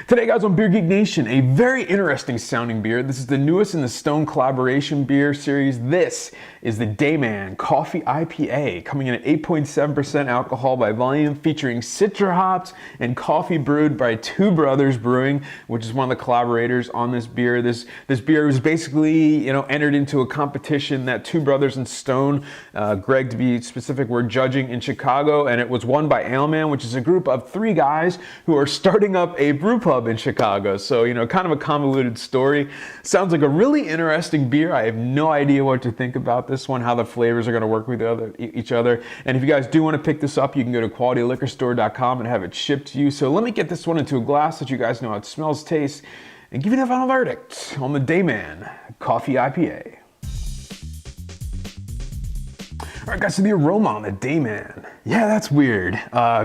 Today, guys, on Beer Geek Nation, a very interesting sounding beer. This is the newest in the Stone collaboration beer series. This is the DayMan Coffee IPA, coming in at 8.7% alcohol by volume, featuring Citra hops and coffee brewed by Two Brothers Brewing, which is one of the collaborators on this beer. This beer was basically, entered into a competition that Two Brothers and Stone, Greg to be specific, were judging in Chicago, and it was won by Aleman, which is a group of 3 guys who are starting up a brew pub in Chicago. So, kind of a convoluted story. Sounds like a really interesting beer. I have no idea what to think about this one, how the flavors are going to work with each other. And if you guys do want to pick this up, you can go to qualityliquorstore.com and have it shipped to you. So let me get this one into a glass so that you guys know how it smells, tastes, and give you the final verdict on the DayMan Coffee IPA. All right, guys, so the aroma on the DayMan. Yeah, that's weird.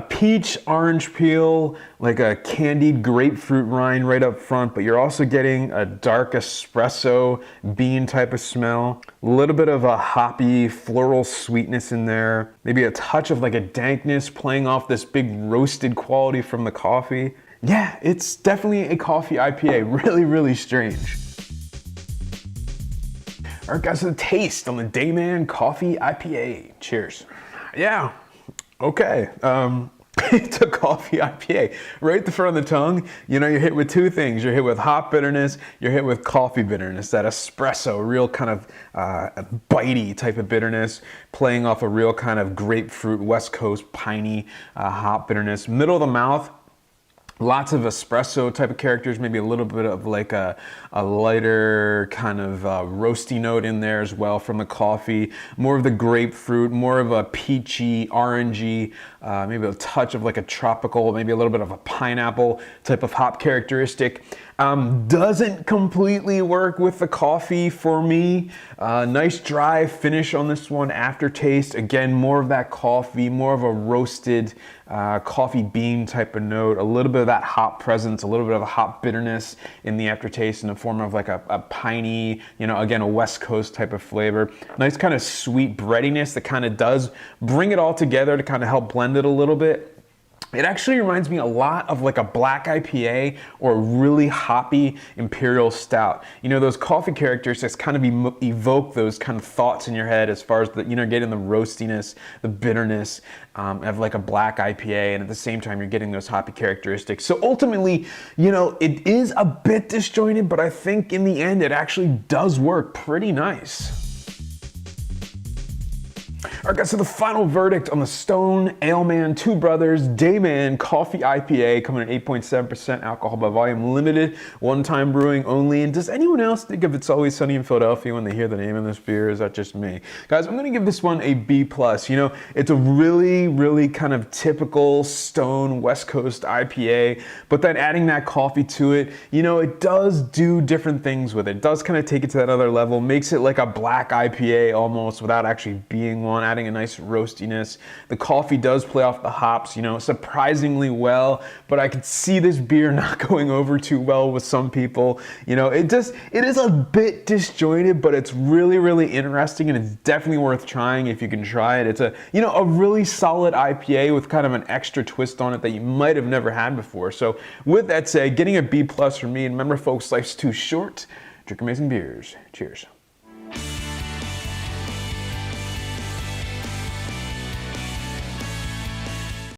Peach, orange peel, like a candied grapefruit rind right up front, but you're also getting a dark espresso bean type of smell. A little bit of a hoppy, floral sweetness in there. Maybe a touch of like a dankness playing off this big roasted quality from the coffee. Yeah, it's definitely a coffee IPA. Really, really strange. All right, guys, so the taste on the DayMan Coffee IPA. Cheers. Yeah, okay. It's a coffee IPA. Right at the front of the tongue, you're hit with 2 things. You're hit with hop bitterness, you're hit with coffee bitterness, that espresso, real kind of bitey type of bitterness, playing off a real kind of grapefruit, West Coast, piney hop bitterness. Middle of the mouth, lots of espresso type of characters, maybe a little bit of like a lighter kind of roasty note in there as well from the coffee. More of the grapefruit, more of a peachy, orangey, maybe a touch of like a tropical, maybe a little bit of a pineapple type of hop characteristic. Doesn't completely work with the coffee for me. Nice dry finish on this one, aftertaste. Again, more of that coffee, more of a roasted coffee bean type of note, a little bit of that hop presence, a little bit of a hop bitterness in the aftertaste in the form of like a piney, again, a West Coast type of flavor. Nice kind of sweet breadiness that kind of does bring it all together to kind of help blend it a little bit. It actually reminds me a lot of like a black IPA or a really hoppy imperial stout. Those coffee characters just kind of evoke those kind of thoughts in your head as far as the, getting the roastiness, the bitterness of like a black IPA, and at the same time you're getting those hoppy characteristics. So ultimately, it is a bit disjointed, but I think in the end it actually does work pretty nice. All right, guys, so the final verdict on the Stone, Aleman, Two Brothers, DayMan Coffee IPA, coming at 8.7% alcohol by volume, limited, one-time brewing only. And does anyone else think of It's Always Sunny in Philadelphia when they hear the name of this beer? Is that just me? Guys, I'm gonna give this one a B+. It's a really, really kind of typical Stone West Coast IPA, but then adding that coffee to it, it does do different things with it. It does kind of take it to that other level, makes it like a black IPA almost without actually being one, adding a nice roastiness. The coffee does play off the hops, surprisingly well, but I could see this beer not going over too well with some people. It is a bit disjointed, but it's really, really interesting, and it's definitely worth trying if you can try it. It's a really solid IPA with kind of an extra twist on it that you might have never had before. So with that said, getting a B+ from me, and remember folks, life's too short. Drink amazing beers. Cheers.